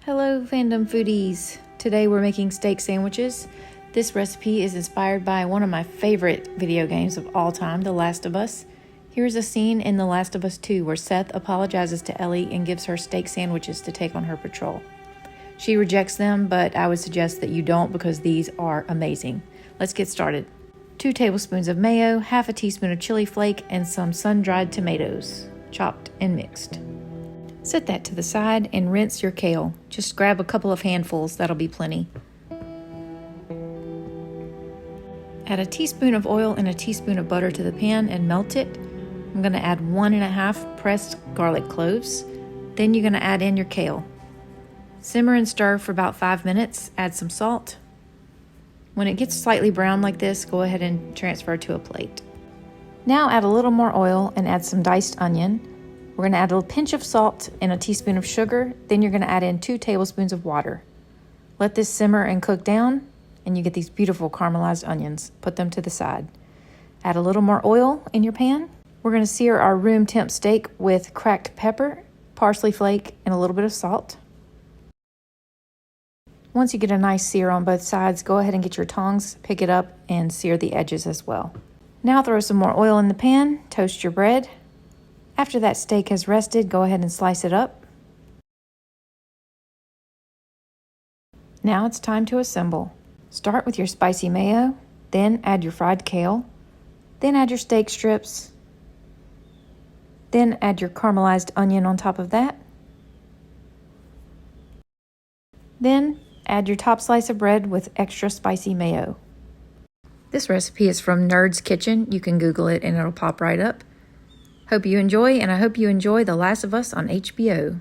Hello fandom foodies! Today we're making steak sandwiches. This recipe is inspired by one of my favorite video games of all time, The Last of Us. Here's a scene in The Last of Us 2 where Seth apologizes to Ellie and gives her steak sandwiches to take on her patrol. She rejects them, but I would suggest that you don't because these are amazing. Let's get started. 2 tablespoons of mayo, half a teaspoon of chili flake, and some sun-dried tomatoes, chopped and mixed. Set that to the side and rinse your kale. Just grab a couple of handfuls, that'll be plenty. Add a teaspoon of oil and a teaspoon of butter to the pan and melt it. I'm going to add 1½ pressed garlic cloves. Then you're going to add in your kale. Simmer and stir for about 5 minutes. Add some salt. When it gets slightly brown like this, go ahead and transfer to a plate. Now add a little more oil and add some diced onion. We're going to add a pinch of salt and a teaspoon of sugar. Then you're going to add in 2 tablespoons of water. Let this simmer and cook down, and you get these beautiful caramelized onions. Put them to the side. Add a little more oil in your pan. We're going to sear our room temp steak with cracked pepper, parsley flake, and a little bit of salt. Once you get a nice sear on both sides, go ahead and get your tongs, pick it up, and sear the edges as well. Now throw some more oil in the pan, toast your bread. After that steak has rested, go ahead and slice it up. Now it's time to assemble. Start with your spicy mayo, then add your fried kale, then add your steak strips, then add your caramelized onion on top of that. Then add your top slice of bread with extra spicy mayo. This recipe is from Nerd's Kitchen. You can Google it and it'll pop right up. Hope you enjoy, and I hope you enjoy The Last of Us on HBO.